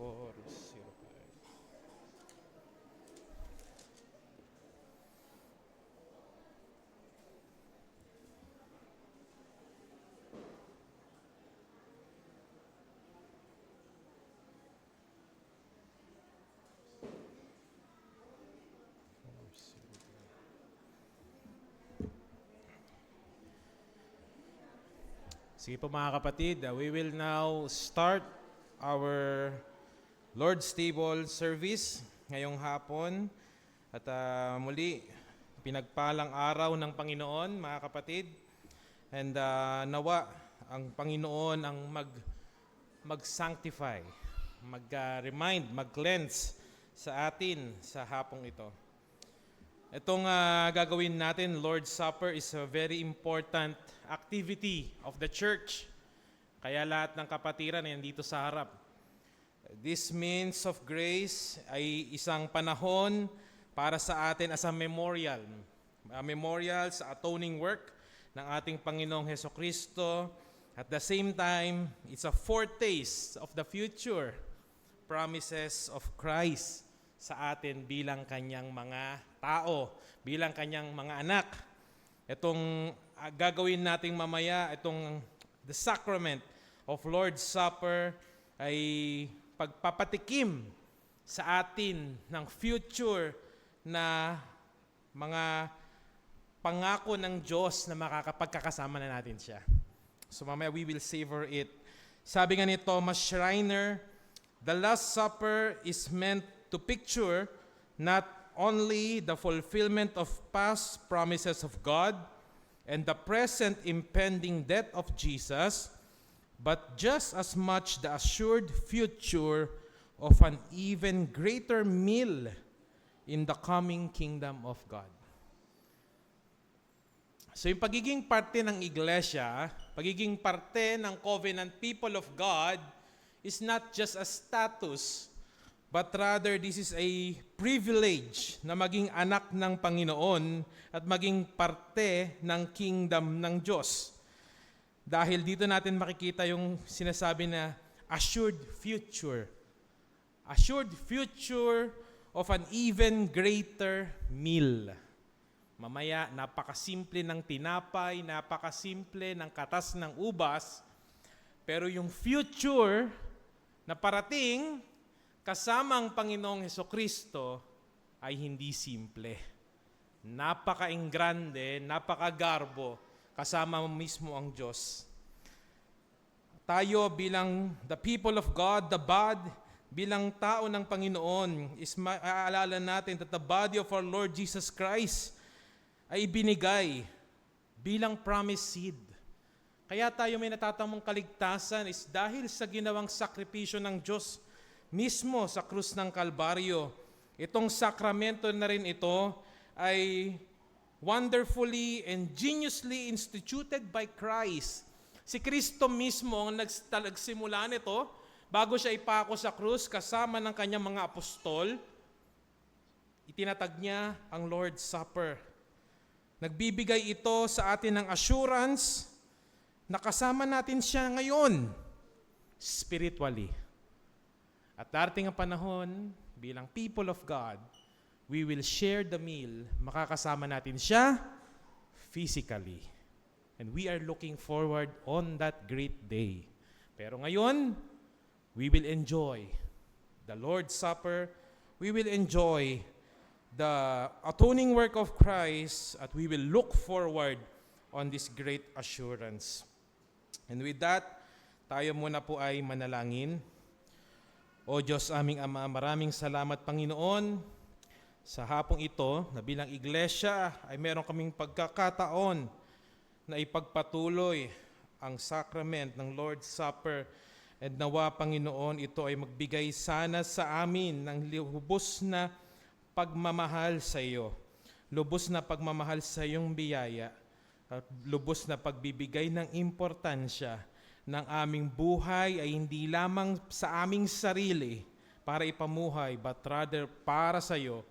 405. Sige po mga kapatid, we will now start our Lord's Table service ngayong hapon. At muli, pinagpalang araw ng Panginoon mga kapatid. And nawa ang Panginoon ang mag-sanctify, mag-remind, mag-cleanse sa atin sa hapong ito. Itong gagawin natin, Lord's Supper, is a very important activity of the church. Kaya lahat ng kapatiran ay nandito sa harap. This means of grace ay isang panahon para sa atin as a memorial. A memorial sa atoning work ng ating Panginoong Hesukristo. At the same time, it's a foretaste of the future promises of Christ sa atin bilang kanyang mga tao, bilang kanyang mga anak. Itong gagawin nating mamaya, itong the sacrament of Lord's Supper ay pagpapatikim sa atin ng future na mga pangako ng Diyos na makakapagkakasama na natin siya. So mamaya we will savor it. Sabi nga ni Thomas Schreiner, the Last Supper is meant to picture not only the fulfillment of past promises of God and the present impending death of Jesus, but just as much the assured future of an even greater meal in the coming kingdom of God. So yung pagiging parte ng iglesia, pagiging parte ng covenant people of God is not just a status, but rather this is a privilege na maging anak ng Panginoon at maging parte ng kingdom ng Diyos. Dahil dito natin makikita yung sinasabi na assured future. Assured future of an even greater meal. Mamaya, napakasimple ng tinapay, napakasimple ng katas ng ubas, pero yung future na parating kasama ang Panginoong Hesukristo ay hindi simple. Napaka-ingrande, napaka-garbo, kasama mismo ang Diyos. Tayo bilang the people of God, the body, bilang tao ng Panginoon, is maaalala natin that the body of our Lord Jesus Christ ay ibinigay bilang promised seed. Kaya tayo may natatamong kaligtasan is dahil sa ginawang sakripisyo ng Diyos mismo sa krus ng Kalbaryo. Itong sakramento na rin ito ay wonderfully and geniusly instituted by Christ. Si Kristo mismo ang nagsimula nito bago siya ipako sa krus kasama ng kanyang mga apostol. Itinatag niya ang Lord's Supper. Nagbibigay ito sa atin ng assurance na kasama natin siya ngayon spiritually. At darating ang panahon, bilang people of God, we will share the meal, makakasama natin siya physically. And we are looking forward on that great day. Pero ngayon, we will enjoy the Lord's Supper, we will enjoy the atoning work of Christ, at we will look forward on this great assurance. And with that, tayo muna po ay manalangin. O Diyos aming Ama, maraming salamat Panginoon sa hapong ito na bilang iglesia ay meron kaming pagkakataon na ipagpatuloy ang sacrament ng Lord's Supper. And nawa Panginoon, ito ay magbigay sana sa amin ng lubos na pagmamahal sa iyo, lubos na pagmamahal sa iyong biyaya, at lubos na pagbibigay ng importansya ng aming buhay ay hindi lamang sa aming sarili para ipamuhay, but rather para sa iyo,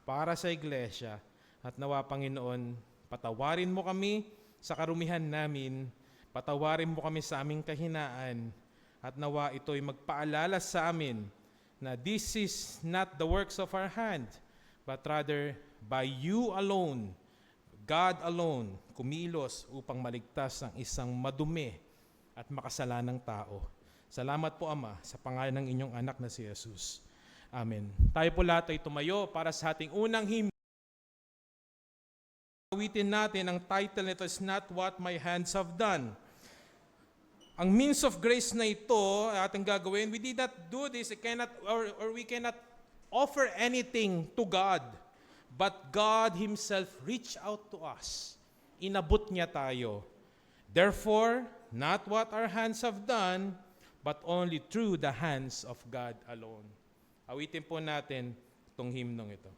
para sa iglesia. At nawa Panginoon, patawarin mo kami sa karumihan namin, patawarin mo kami sa aming kahinaan, at nawa ito'y magpaalala sa amin na this is not the works of our hand, but rather by you alone, God alone, kumilos upang maligtas ang isang madumi at makasalanang tao. Salamat po, Ama, sa pangalan ng inyong anak na si Jesus. Amen. Tayo po lahat ay tumayo para sa ating unang hymn. Awitin natin ang title nito is Not What My Hands Have Done. Ang means of grace na ito ating gagawin, we did not do this, we cannot offer anything to God, but God Himself reached out to us. Inabot niya tayo. Therefore, not what our hands have done, but only through the hands of God alone. Awitin po natin itong hymnong ito.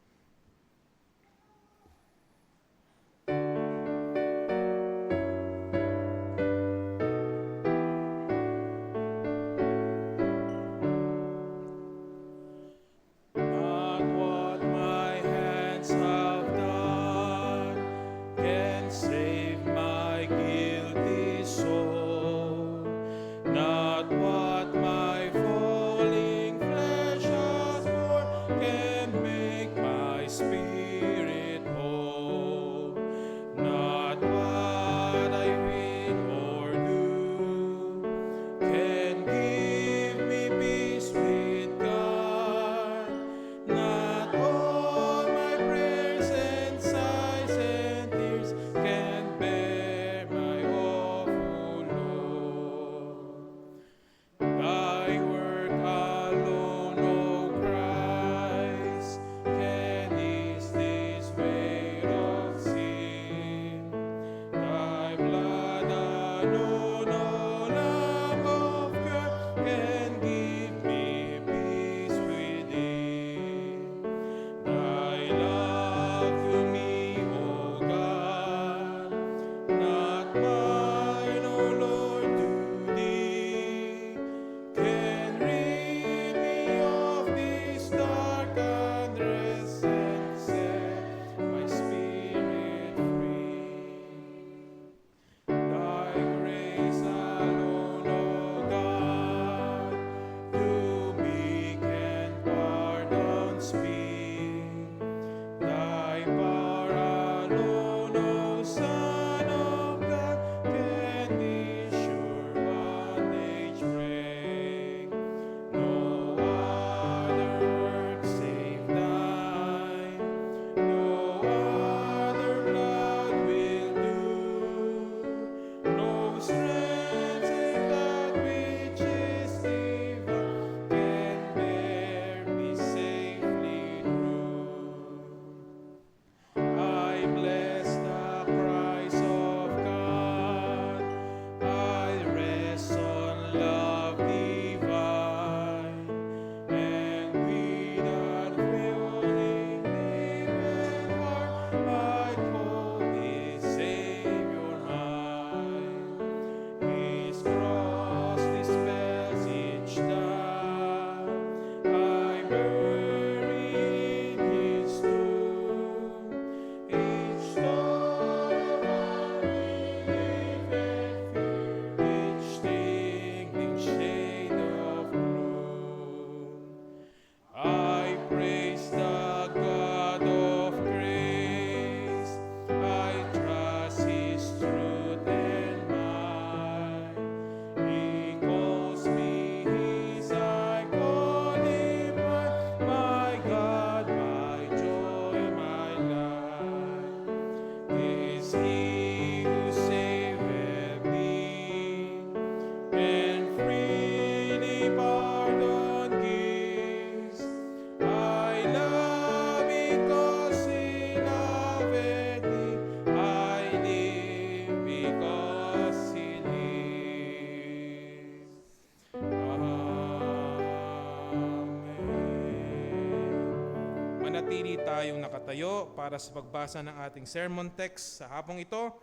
manatili tayong nakatayo para sa pagbasa ng ating sermon text sa hapong ito.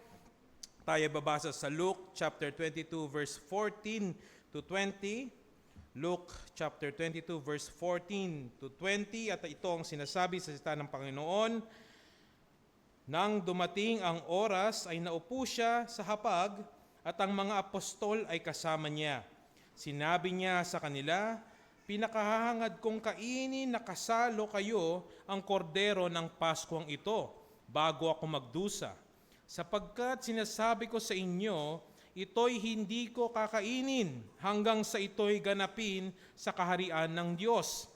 Tayo babasa sa Luke chapter 22 verse 14 to 20. Luke chapter 22 verse 14 to 20, at ito ang sinasabi sa salita ng Panginoon. Nang dumating ang oras ay naupo siya sa hapag at ang mga apostol ay kasama niya. Sinabi niya sa kanila, pinakahangad kong kainin na kasalo kayo ang kordero ng Paskong ito bago ako magdusa. Sapagkat sinasabi ko sa inyo, ito'y hindi ko kakainin hanggang sa ito'y ganapin sa kaharian ng Diyos.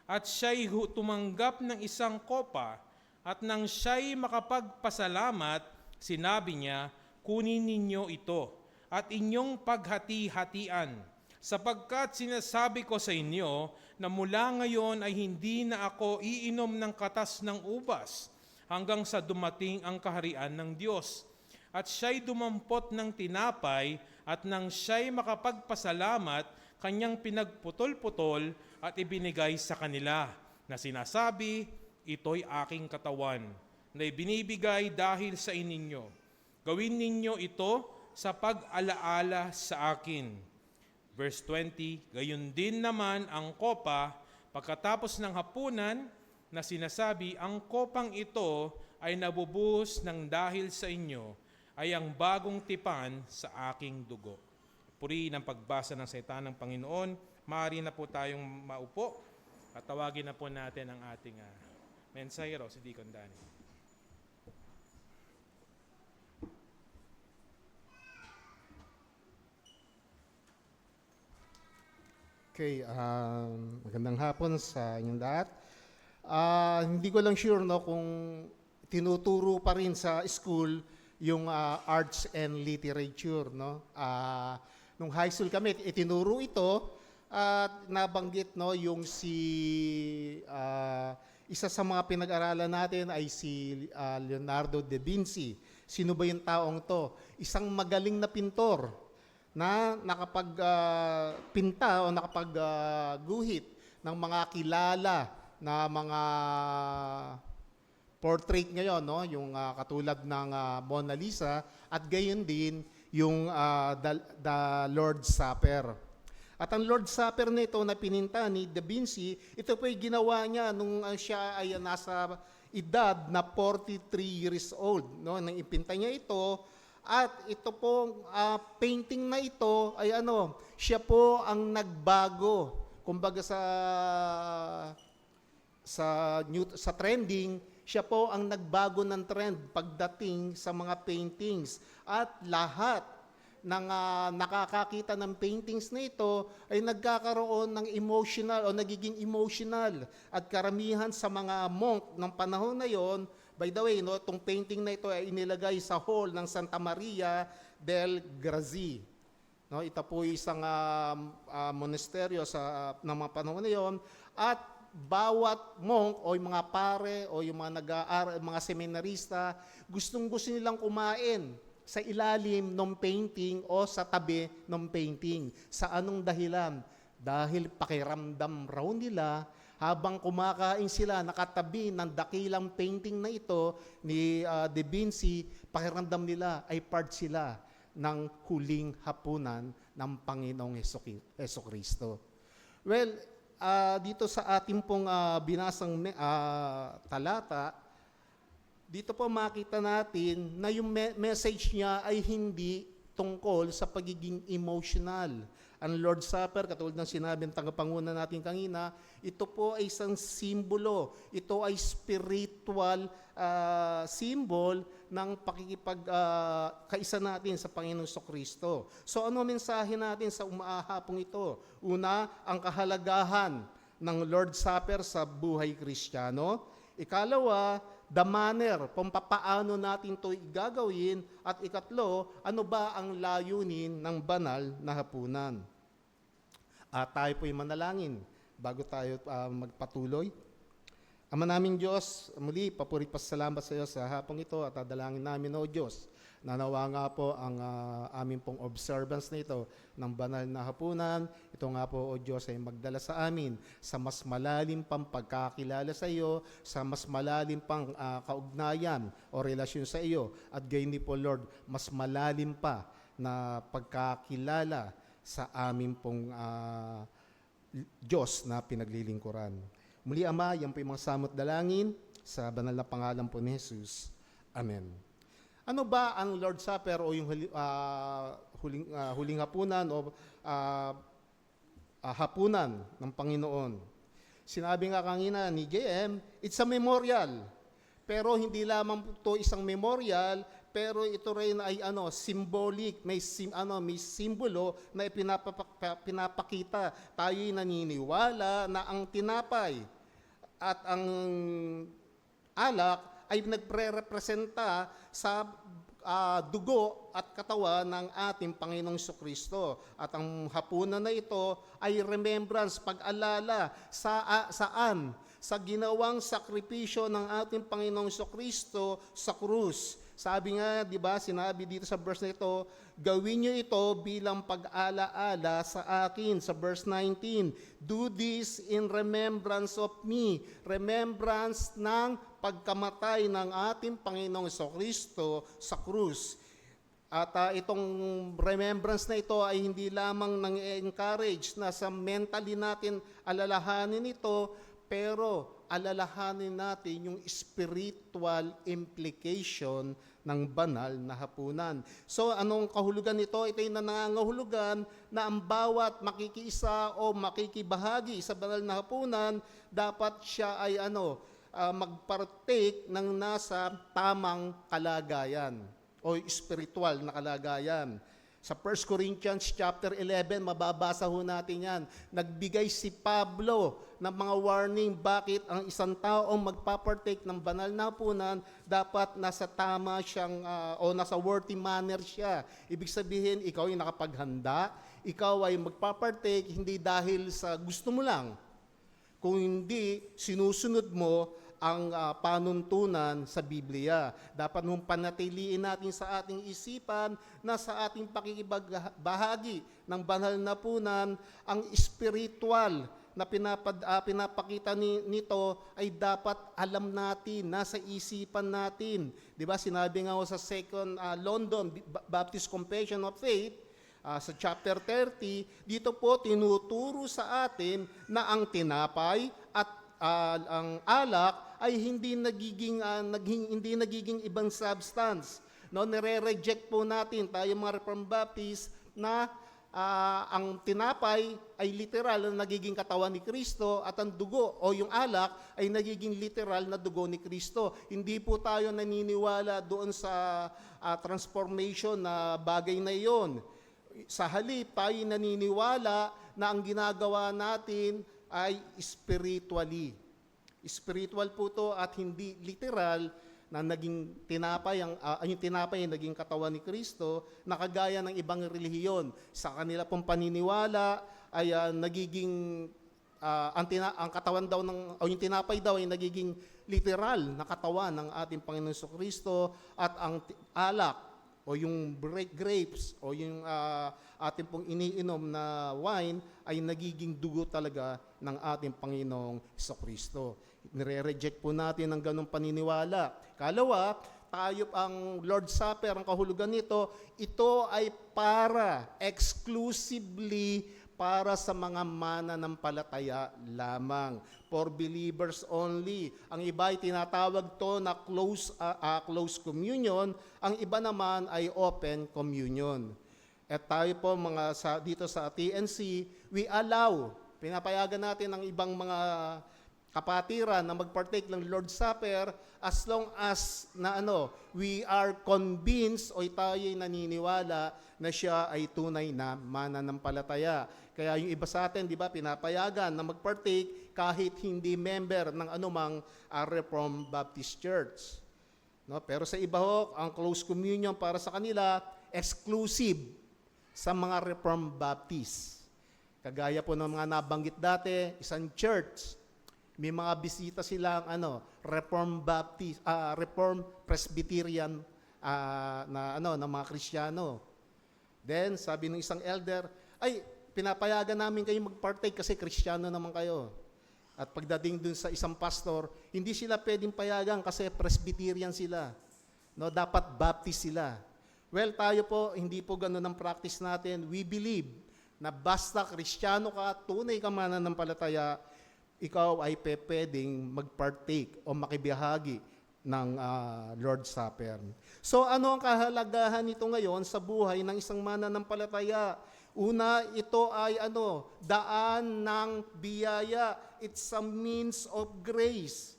At siya'y tumanggap ng isang kopa, at nang siya'y makapagpasalamat, sinabi niya, kunin ninyo ito at inyong paghati-hatian. Sapagkat sinasabi ko sa inyo na mula ngayon ay hindi na ako iinom ng katas ng ubas hanggang sa dumating ang kaharian ng Diyos. At siya'y dumampot ng tinapay at nang siya'y makapagpasalamat, kanyang pinagputol-putol at ibinigay sa kanila na sinasabi, ito'y aking katawan na ibinibigay dahil sa ininyo. Gawin ninyo ito sa pag-alaala sa akin. Verse 20, gayon din naman ang kopa pagkatapos ng hapunan na sinasabi, ang kopang ito ay nabubuhos ng dahil sa inyo ay ang bagong tipan sa aking dugo. Purihin ang pagbasa ng salita ng Panginoon. Maaari na po tayong maupo at tawagin na po natin ang ating mensahero, si Deacon Danny. Okay, magandang hapon sa inyong lahat. Hindi ko lang sure no, kung tinuturo pa rin sa school yung arts and literature. No? Nung high school kami, itinuro ito at nabanggit no, yung isa sa mga pinag-aralan natin ay si Leonardo da Vinci. Sino ba yung taong to? Isang magaling na pintor na nakapagpinta o nakapagguhit ng mga kilala na mga portrait ngayon, no? Yung katulad ng Mona Lisa at gayon din yung the Lord's Supper. At ang Lord's Supper nito na pininta ni Da Vinci, ito po ay ginawa niya nung siya ay nasa edad na 43 years old. No? Nang ipinta niya ito, at ito pong painting na ito ay siya po ang nagbago. Kumbaga sa trending, siya po ang nagbago ng trend pagdating sa mga paintings. At lahat ng nakakakita ng paintings na ito ay nagkakaroon ng emotional o nagiging emotional. At karamihan sa mga monk ng panahon na yon, by the way, no, itong painting na ito ay inilagay sa hall ng Santa Maria del Grazi. No, ito po isang monasteryo ng mga panahon na yon. At bawat monk o yung mga pare o yung mga seminarista, gustong-gusto nilang kumain sa ilalim ng painting o sa tabi ng painting. Sa anong dahilan? Dahil pakiramdam raw nila habang kumakain sila nakatabi ng dakilang painting na ito ni Da Vinci, pakiramdam nila ay part sila ng huling hapunan ng Panginoong Hesukristo. Well, dito sa ating pong binasang talata, dito po makita natin na yung message niya ay hindi tungkol sa pagiging emotional. Ang Lord's Supper, katulad ng sinabi ng tagapanguna natin kanina, ito po ay isang simbolo. Ito ay spiritual symbol ng pakikipagkaisa natin sa Panginoong Kristo. So ano mensahe natin sa umaahapong ito? Una, ang kahalagahan ng Lord's Supper sa buhay Kristiyano. Ikalawa, the manner, kung paano natin ito gagawin. At ikatlo, ano ba ang layunin ng banal na hapunan? Tayo po'y manalangin bago tayo magpatuloy. Ama naming Diyos, muli papuri pasalamat sa iyo sa hapong ito at dadalangin namin, O Diyos, nanawa nga po ang aming pong observance na ito ng banal na hapunan. Ito nga po, O Diyos, ay magdala sa amin sa mas malalim pang pagkakilala sa iyo, sa mas malalim pang kaugnayan o relasyon sa iyo. At gayon din po, Lord, mas malalim pa na pagkakilala sa aming pong Diyos na pinaglilingkuran. Muli, Ama, yan po yung mga samot dalangin sa banal na pangalan po ni Jesus. Amen. Ano ba ang Lord's Supper o yung huling hapunan o hapunan ng Panginoon. Sinabi nga kanina ni JM, it's a memorial. Pero hindi lamang ito isang memorial, pero ito rin ay symbolic, may simbolo na pinapakita. Tayo'y naniniwala na ang tinapay at ang alak ay nagre-representa sa dugo at katawan ng ating Panginoong Jesucristo. At ang hapunan na ito ay remembrance, pag-alala saan? Sa ginawang sakripisyo ng ating Panginoong Jesucristo sa krus. Sabi nga, di ba, sinabi dito sa verse na ito, gawin niyo ito bilang pag-alaala sa akin. Sa verse 19, do this in remembrance of me. Remembrance ng pagkamatay ng ating Panginoong Jesucristo sa krus. At itong remembrance na ito ay hindi lamang nang-encourage na sa mentally natin alalahanin ito, pero alalahanin natin yung spiritual implication ng banal na hapunan. So anong kahulugan nito? Ito ay nangangahulugan na ang bawat makikiisa o makikibahagi sa banal na hapunan, dapat siya ay magpartake ng nasa tamang kalagayan o spiritual na kalagayan. Sa 1 Corinthians chapter 11, mababasa ho natin yan. Nagbigay si Pablo ng mga warning bakit ang isang taong magpapartake ng banal na hapunan dapat nasa tama siyang o nasa worthy manner siya. Ibig sabihin, ikaw ay nakapaghanda, ikaw ay magpapartake hindi dahil sa gusto mo lang, kung hindi sinusunod mo ang panuntunan sa Biblia. Dapat nung panatiliin natin sa ating isipan na sa ating pakikibahagi ng banal na hapunan, ang spiritual na pinapakita nito ay dapat alam natin, nasa isipan natin. Di ba, sinabi nga sa Second London Baptist Confession of Faith, sa chapter 30, dito po tinuturo sa atin na ang tinapay at ang alak ay hindi nagiging ibang substance. No, nire-reject po natin tayo mga Reformed Baptist na ang tinapay ay literal na nagiging katawan ni Kristo at ang dugo o yung alak ay nagiging literal na dugo ni Kristo. Hindi po tayo naniniwala doon sa transformation na bagay na iyon. Sa halip, tayo naniniwala na ang ginagawa natin ay spiritually. Spiritual po to at hindi literal na naging tinapay, yung tinapay ay naging katawan ni Kristo, na kagaya ng ibang relihiyon. Sa kanila pong paniniwala ay nagiging, ang katawan daw o yung tinapay daw ay nagiging literal na katawan ng ating Panginoon Jesucristo at ang alak o yung grapes o yung ating pong iniinom na wine ay nagiging dugo talaga ng ating Panginoong Jesucristo. Nire-reject po natin ang ganong paniniwala. Kalawa, tayo ang Lord's Supper, ang kahulugan nito, ito ay exclusively para sa mga mananampalataya lamang. For believers only. Ang iba ay tinatawag to na close communion, ang iba naman ay open communion. At tayo po dito sa TNC, we allow, pinapayagan natin ang ibang mga kapatiran na magpartake ng Lord's Supper as long as we are convinced o tayo'y naniniwala na siya ay tunay na mananampalataya. Kaya yung iba sa atin, di ba, pinapayagan na magpartake kahit hindi member ng anumang Reformed Baptist Church. No? Pero sa iba ho, ang close communion para sa kanila, exclusive sa mga Reformed Baptist. Kagaya po ng mga nabanggit dati, isang church, may mga bisita silang Reformed Baptist, Reformed Presbyterian na mga Kristiyano. Then sabi ng isang elder, ay pinapayagan namin kayo magpartake kasi Kristiyano naman kayo. At pagdating dun sa isang pastor, hindi sila pwedeng payagan kasi Presbyterian sila. No, dapat Baptist sila. Well, tayo po, hindi po ganun ang practice natin. We believe na basta Kristiyano ka, tunay ka mananampalataya, ikaw ay pwedeng magpartake o makibahagi ng Lord's Supper. So ano ang kahalagahan nito ngayon sa buhay ng isang mananampalataya? Una, ito ay daan ng biyaya. It's a means of grace.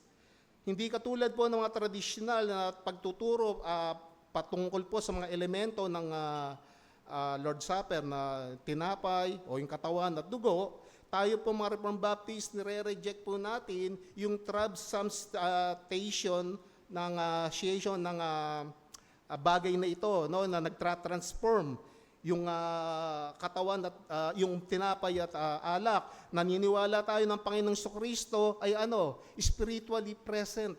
Hindi katulad po ng mga tradisyonal na pagtuturo patungkol po sa mga elemento ng Lord's Supper na tinapay o yung katawan at dugo. Tayo po mga Reformed Baptist, nire-reject po natin yung transubstantiation ng association ng bagay na ito, no, na nagtra-transform yung katawan at yung tinapay at alak. Naniniwala tayo ng Panginoong Jesucristo ay spiritually present.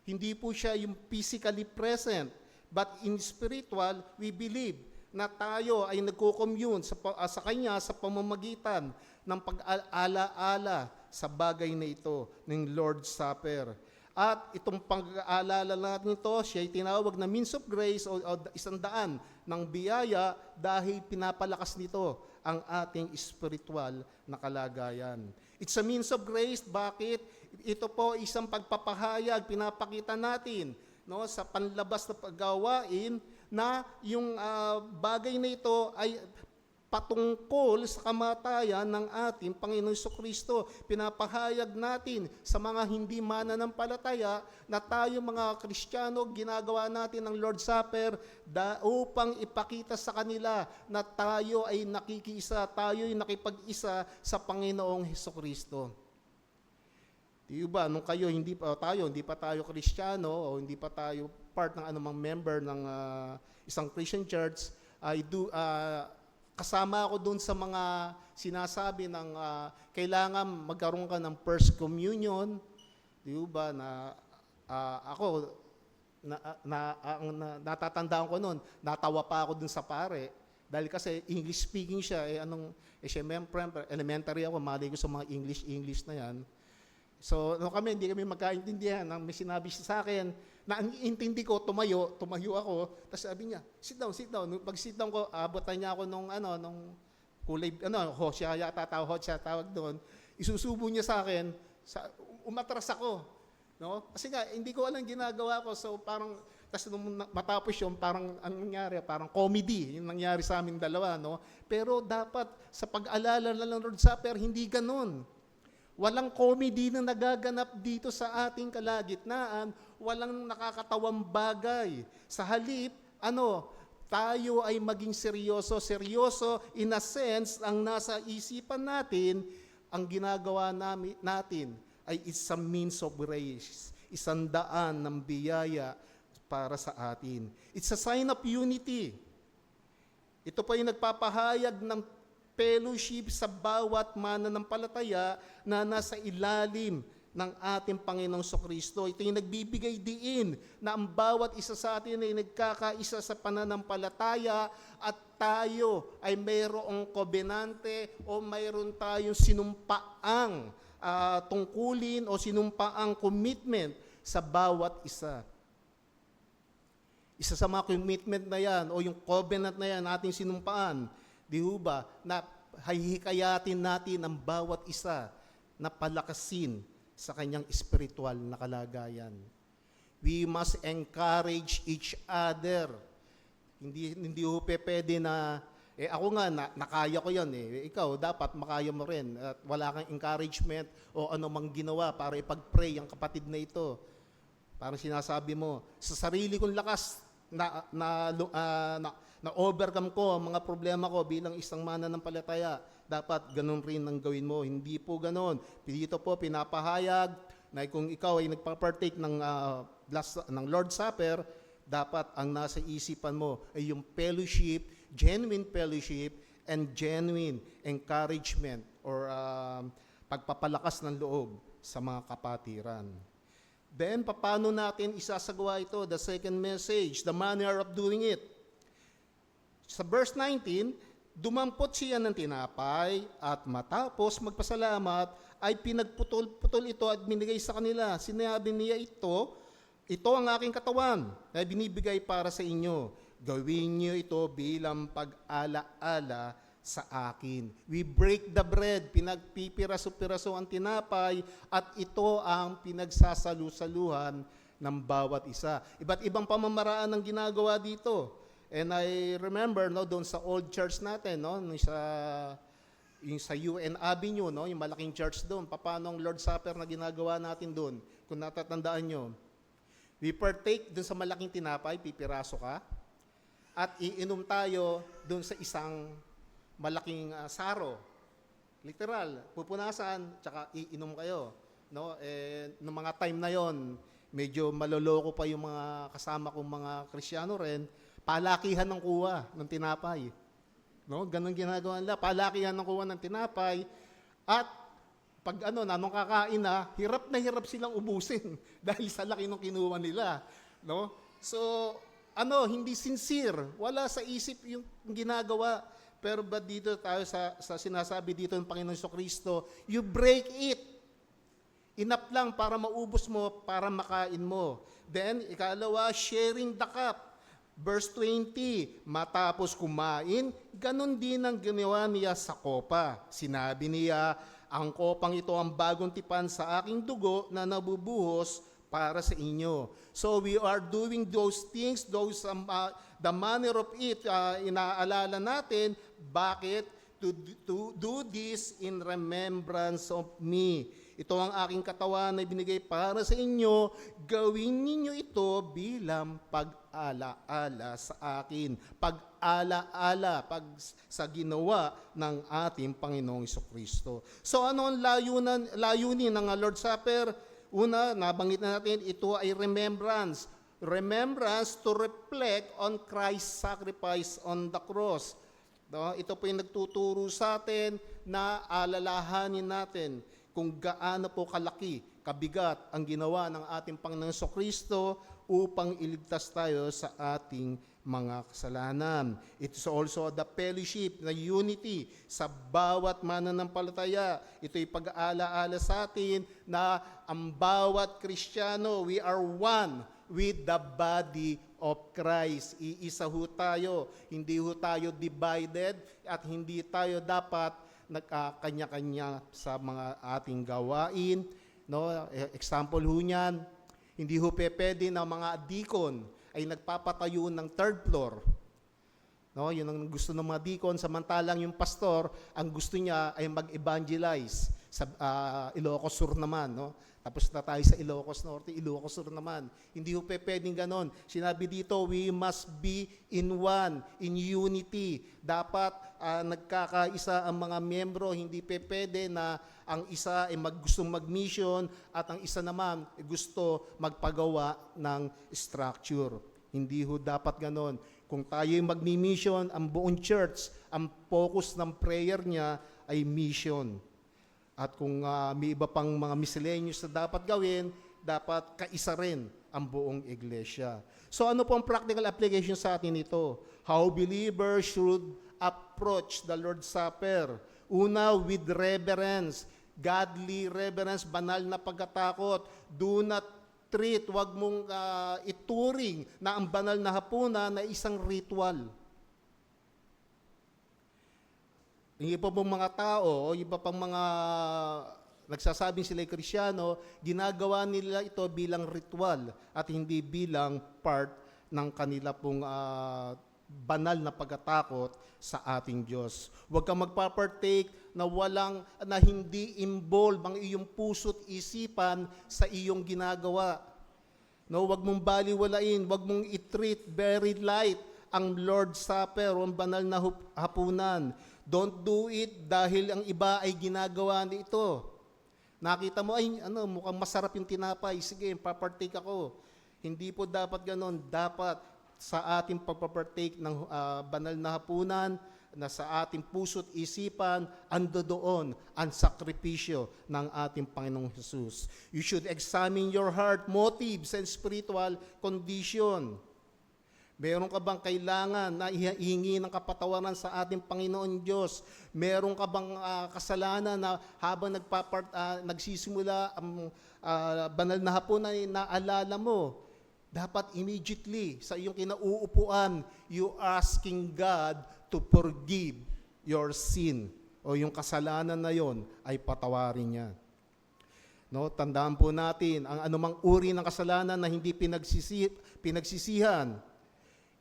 Hindi po siya yung physically present, but in spiritual, we believe na tayo ay nagko-commune sa Kanya sa pamamagitan ng pag-alaala sa bagay na ito ng Lord's Supper. At itong pag-aalala natin ito, siya ay tinawag na means of grace o isang daan ng biyaya dahil pinapalakas nito ang ating spiritual na kalagayan. It's a means of grace. Bakit? Ito po isang pagpapahayag, pinapakita natin sa panlabas na paggawain na yung bagay na ito ay patungkol sa kamatayan ng ating Panginoon Jesucristo. Pinapahayag natin sa mga hindi mananampalataya na tayo mga Kristiyano, ginagawa natin ang Lord's Supper upang ipakita sa kanila na tayo ay nakikiisa, tayo ay nakipag-isa sa Panginoong Jesucristo. Di ba, nung hindi pa tayo Kristiyano o hindi pa tayo part ng anumang member ng isang Christian church, kasama ako doon sa mga sinasabi ng kailangan magkaroon ka ng first communion. Di ba na ako natatandaan ko noon, natawa pa ako doon sa pare dahil kasi English speaking siya siyempre elementary ako, mali ko sa mga English na yan. So hindi kami magkaintindihan. May sinabi siya sa akin na ang intindi ko, tumayo ako, tapos sabi niya, sit down. Pag sit down ko, abutan niya ako nung kulay, hosya yata tawag doon, isusubo niya sa akin, umatras ako. No? Kasi nga, hindi ko alam ginagawa ko, so parang, tapos nung matapos yun, parang, anong nangyari, parang comedy, yung nangyari sa aming dalawa, no? Pero dapat, sa pag-alala ng Lord's Supper, hindi ganun. Walang comedy na nagaganap dito sa ating kalagitnaan, walang nakakatawang bagay. Sa halip, tayo ay maging seryoso in a sense, ang nasa isipan natin, ang ginagawa natin ay isang means of grace, isang daan ng biyaya para sa atin. It's a sign of unity. Ito pa yung nagpapahayag ng fellowship sa bawat mananampalataya na nasa ilalim ng ating Panginoong Jesucristo. Ito yung nagbibigay diin na ang bawat isa sa atin ay nagkakaisa sa pananampalataya at tayo ay mayroong kobenante o mayroon tayong sinumpaang tungkulin o sinumpaang commitment sa bawat isa. Isa sa mga commitment na yan o yung covenant na yan ating sinumpaan, di ba, na hihikayatin natin ang bawat isa na palakasin sa kanyang spiritual na kalagayan. We must encourage each other. Hindi ho pwede na, ako nga, nakaya ko yan ikaw, dapat makaya mo rin. At wala kang encouragement o anumang ginawa para ipag-pray ang kapatid na ito. Parang sinasabi mo, sa sarili kong lakas, na-overcome ko ang mga problema ko bilang isang mananampalataya. Dapat ganun rin ang gawin mo. Hindi po ganun. Dito po pinapahayag na kung ikaw ay nagpa-partake ng Lord's Supper, dapat ang nasa isipan mo ay yung fellowship, genuine fellowship, and genuine encouragement or pagpapalakas ng loob sa mga kapatiran. Then, paano natin isasagawa ito? The second message, the manner of doing it. Sa verse 19, dumampot siya ng tinapay at matapos magpasalamat ay pinagputol-putol ito at binigay sa kanila. Sinabi niya ito ang aking katawan na binibigay para sa inyo. Gawin niyo ito bilang pag-ala-ala sa akin. We break the bread, pinagpipiraso-piraso ang tinapay at ito ang pinagsasalu-saluhan ng bawat isa. Iba't ibang pamamaraan ang ginagawa dito. And I remember, no, doon sa old church natin, no, yung sa UN Avenue, no, yung malaking church doon, paano ang Lord's Supper na ginagawa natin doon, kung natatandaan nyo. We partake doon sa malaking tinapay, pipiraso ka, at iinom tayo doon sa isang malaking saro. Literal, pupunasan, tsaka iinom kayo. No? Noong mga time na yon, medyo maloloko pa yung mga kasama kong mga Kristiyano rin, palakihan ng kuha ng tinapay. No? Ganun ginagawa nila, palakihan ng kuha ng tinapay, at pag nanong kakain na hirap silang ubusin dahil sa laki ng kinuha nila. No? So, hindi sincere, wala sa isip yung ginagawa. Pero ba dito tayo sa sinasabi dito ng Panginoon Jesucristo, you break it. Enough lang para maubos mo, para makain mo. Then, ikalawa, sharing the cup. Verse 20, matapos kumain, ganun din ang ginawa niya sa kopa. Sinabi niya, ang kopang ito ang bagong tipan sa aking dugo na nabubuhos para sa inyo. So we are doing those things, the manner of it, inaalala natin, bakit? To do this in remembrance of me. Ito ang aking katawan na binigay para sa inyo, gawin ninyo ito bilang pag-alaala sa akin. Pag-alaala, sa ginawa ng ating Panginoong Jesucristo. So ano ang layunin ng Lord's Supper? Una, nabanggit na natin, ito ay remembrance. Remembrance to reflect on Christ's sacrifice on the cross. No? Ito po yung nagtuturo sa atin na alalahanin natin kung gaano po kalaki, kabigat ang ginawa ng ating Panginoon Jesucristo upang iligtas tayo sa ating mga kasalanan. It is also the fellowship, na unity sa bawat mananampalataya. Ito'y pag-aalaala sa atin na ang bawat Kristiyano, we are one with the body of Christ. Iisa ho tayo. Hindi ho tayo divided at hindi tayo dapat nagkakanya-kanya sa mga ating gawain. No? Example ho niyan, hindi ho pwede na mga deacon ay nagpapatayo ng third floor. No? Yun ang gusto ng mga deacon, samantalang yung pastor, ang gusto niya ay mag-evangelize sa Ilocos Sur naman. No? Tapos na tayo sa Ilocos Norte, Ilocos Sur naman. Hindi ho pwedeng ganon. Sinabi dito, we must be in one, in unity. Dapat nagkakaisa ang mga miyembro, hindi pwede na ang isa ay gustong mag-mission at ang isa naman ay gusto magpagawa ng structure. Hindi ho dapat ganon. Kung tayo ay mag-mission, ang buong church, ang focus ng prayer niya ay mission. At kung may iba pang mga miscellaneous na dapat gawin, dapat kaisa rin ang buong iglesia. So ano po ang practical application sa atin ito? How believers should approach the Lord's Supper. Una, with reverence, godly reverence, banal na pagkatakot. Do not treat, wag mong ituring na ang banal na hapunan na isang ritual. Yung iba pong mga tao, o iba pang mga nagsasabing sila ay Kristiyano, ginagawa nila ito bilang ritual at hindi bilang part ng kanila pong banal na pagkatakot sa ating Diyos. Huwag kang magpapartake na hindi involve ang iyong puso't isipan sa iyong ginagawa. No, huwag mong baliwalain, huwag mong i-treat very light ang Lord's Supper o ang banal na hapunan. Don't do it dahil ang iba ay ginagawa nito. Nakita mo, ay mukhang masarap yung tinapay, sige, papartake ako. Hindi po dapat ganon. Dapat sa ating pagpapartake ng banal na hapunan, na sa ating puso't isipan, ando doon ang sakripisyo ng ating Panginoong Jesus. You should examine your heart, motives, and spiritual condition. Meron ka bang kailangan na ihingi ng kapatawaran sa ating Panginoon Diyos? Meron ka bang kasalanan na habang nagsisimula ang banal na hapunan ay naalala mo? Dapat immediately sa iyong kinauupuan, you asking God to forgive your sin o yung kasalanan na yon ay patawarin niya. No, tandaan po natin ang anumang uri ng kasalanan na hindi pinagsisihan,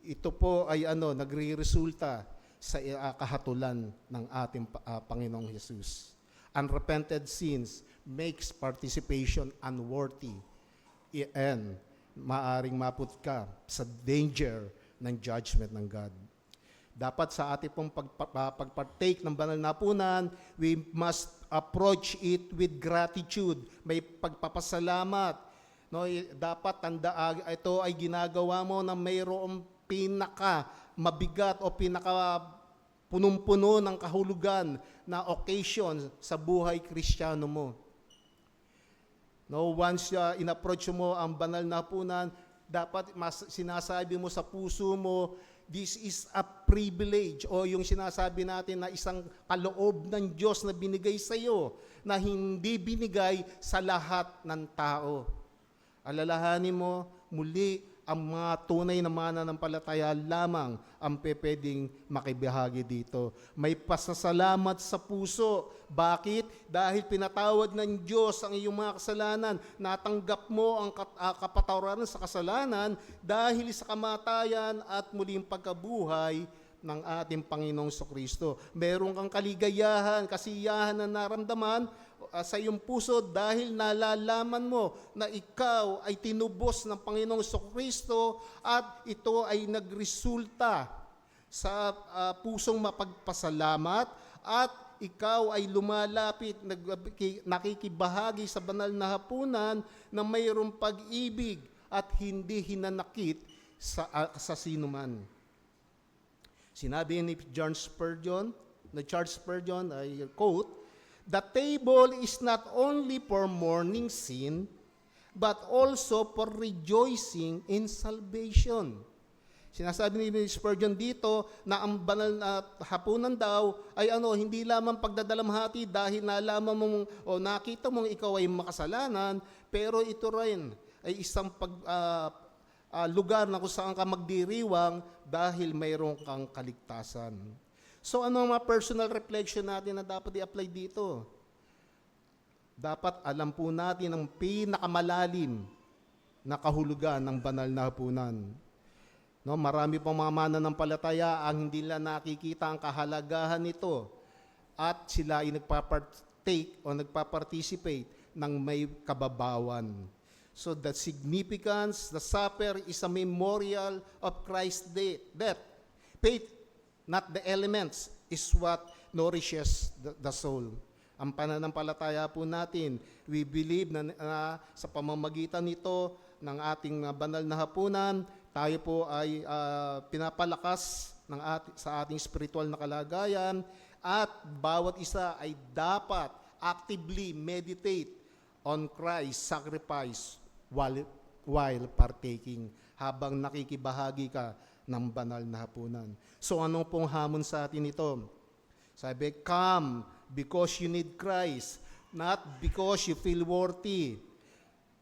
ito po ay nagre-resulta sa kahatulan ng ating Panginoong Jesus. Unrepented sins makes participation unworthy and maaring maput ka sa danger ng judgment ng God. Dapat sa ating pong pagpartake ng banal na hapunan, we must approach it with gratitude. May pagpapasalamat. No, dapat ito ay ginagawa mo na mayroong pinaka mabigat o pinaka punong-puno ng kahulugan na occasion sa buhay Kristiyano mo. No, once in-approach mo ang banal na hapunan, dapat sinasabi mo sa puso mo, this is a privilege, o yung sinasabi natin na isang kaloob ng Diyos na binigay sa iyo, na hindi binigay sa lahat ng tao. Alalahanin mo, muli, ang mga tunay na mananampalataya lamang ang pwedeng makibahagi dito. May pasasalamat sa puso. Bakit? Dahil pinatawad ng Diyos ang iyong mga kasalanan. Natanggap mo ang kapatawaran sa kasalanan dahil sa kamatayan at muling pagkabuhay ng ating Panginoong Kristo. Meron kang kaligayahan, kasiyahan na naramdaman sa iyong puso dahil nalalaman mo na ikaw ay tinubos ng Panginoong Kristo at ito ay nagresulta sa pusong mapagpasalamat at ikaw ay lumalapit, nakikibahagi sa banal na hapunan na mayroong pag-ibig at hindi hinanakit sa sinuman. Sinabi ni Charles Spurgeon, I quote, "The table is not only for mourning sin, but also for rejoicing in salvation." Sinasabi ni Spurgeon dito na ang banal na hapunan daw ay hindi lamang pagdadalamhati dahil nalaman mong o nakita mong ikaw ay makasalanan, pero ito rin ay isang lugar na kung saan ka magdiriwang dahil mayroon kang kaligtasan. So ano ang mga personal reflection natin na dapat i-apply dito? Dapat alam po natin ang pinakamalalim na kahulugan ng banal na hapunan. No, marami pang mga mananampalataya ang hindi nila nakikita ang kahalagahan nito at sila ay nagpa-partake o nagpa-participate ng may kababawan. So the significance, the supper is a memorial of Christ's death. Faith, not the elements, is what nourishes the soul. Ang pananampalataya po natin, we believe na sa pamamagitan nito ng ating banal na hapunan, tayo po ay pinapalakas sa ating spiritual na kalagayan at bawat isa ay dapat actively meditate on Christ's sacrifice while partaking, habang nakikibahagi ka ng banal na hapunan. So ano pong hamon sa atin ito? Sabi, come because you need Christ, not because you feel worthy.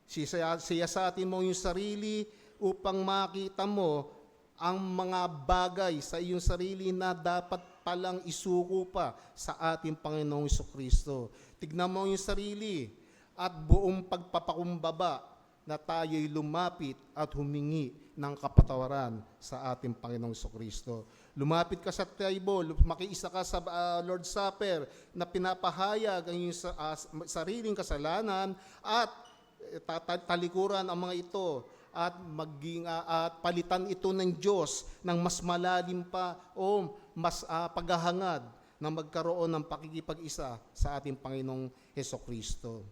Siya sa atin mo yung sarili upang makita mo ang mga bagay sa iyong sarili na dapat palang isuko pa sa ating Panginoong Kristo. Tignan mo yung sarili at buong pagpapakumbaba na tayo'y lumapit at humingi ng kapatawaran sa ating Panginoong Kristo. Lumapit ka sa table, makiisa ka sa Lord's Supper na pinapahayag ang iyong sariling kasalanan at talikuran ang mga ito at palitan ito ng Diyos ng mas malalim pa o mas paghahangad na magkaroon ng pakikipag-isa sa ating Panginoong Kristo.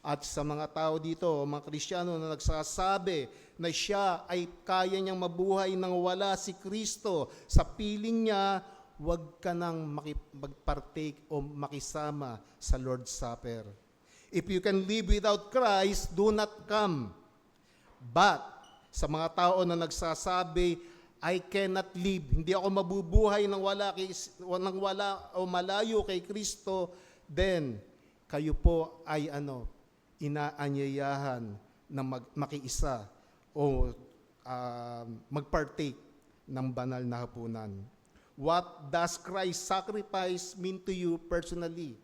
At sa mga tao dito, mga Kristiyano na nagsasabi na siya ay kaya niyang mabuhay nang wala si Kristo sa piling niya, huwag ka nang mag-partake o makisama sa Lord's Supper. If you can live without Christ, do not come. But sa mga tao na nagsasabi, I cannot live, hindi ako mabubuhay nang wala o malayo kay Kristo, then kayo po ay inaanyayahan na makiisa o magpartake ng banal na hapunan. What does Christ's sacrifice mean to you personally?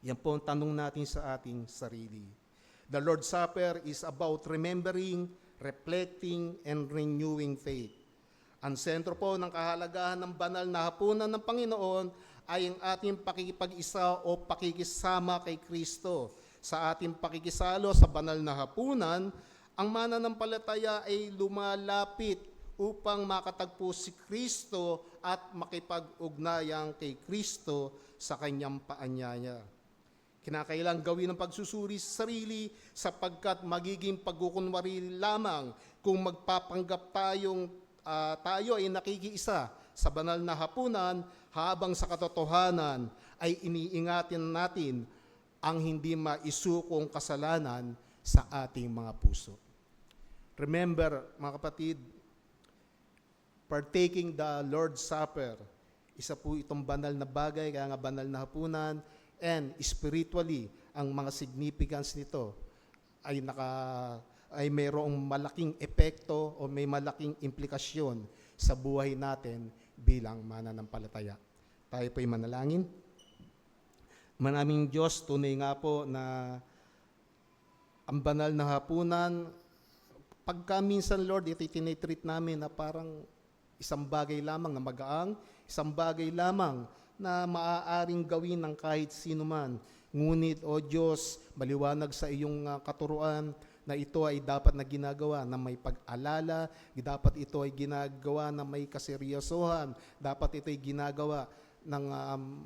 Yan po ang tanong natin sa ating sarili. The Lord's Supper is about remembering, reflecting, and renewing faith. Ang sentro po ng kahalagahan ng banal na hapunan ng Panginoon ay ang ating pakikipag-isa o pakikisama kay Kristo. Sa ating pakikisalo sa banal na hapunan, ang mananampalataya ay lumalapit upang makatagpo si Kristo at makipag-ugnayan kay Kristo sa kanyang paanyaya. Kinakailang gawin ang pagsusuri sa sarili sapagkat magiging pagkukunwari lamang kung magpapanggap tayo ay nakikiisa sa banal na hapunan habang sa katotohanan ay iniingatin natin ang hindi maisukong kasalanan sa ating mga puso. Remember, mga kapatid, partaking the Lord's Supper, isa po itong banal na bagay, kaya nga banal na hapunan, and spiritually, ang mga significance nito ay mayroong malaking epekto o may malaking implikasyon sa buhay natin bilang mananampalataya. Tayo po'y manalangin. Manaming Diyos, tunay nga po na ang banal na hapunan, pagka minsan, Lord, ito tinitreat namin na parang isang bagay lamang na magaang, isang bagay lamang na maaaring gawin ng kahit sino man. Ngunit, O Diyos, maliwanag sa iyong katuruan na ito ay dapat na ginagawa na may pag-alala, dapat ito ay ginagawa na may kaseryosohan, dapat ito ay ginagawa ng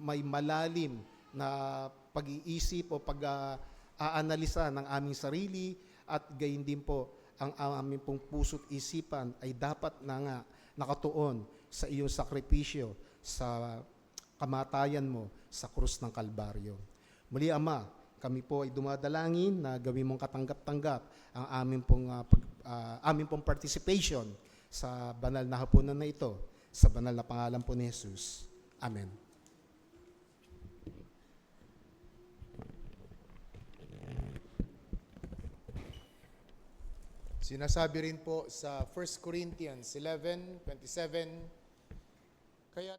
may malalim na pag-iisip o pag-aanalisa ng aming sarili at gayon din po ang aming pong puso't isipan ay dapat na nga nakatuon sa iyong sakripisyo sa kamatayan mo sa krus ng Kalbaryo. Muli, Ama, kami po ay dumadalangin na gawin mong katanggap-tanggap ang aming pong participation sa banal na hapunan na ito, sa banal na pangalan po ni Jesus. Amen. Sinasabi rin po sa 1 Corinthians 11:27, kaya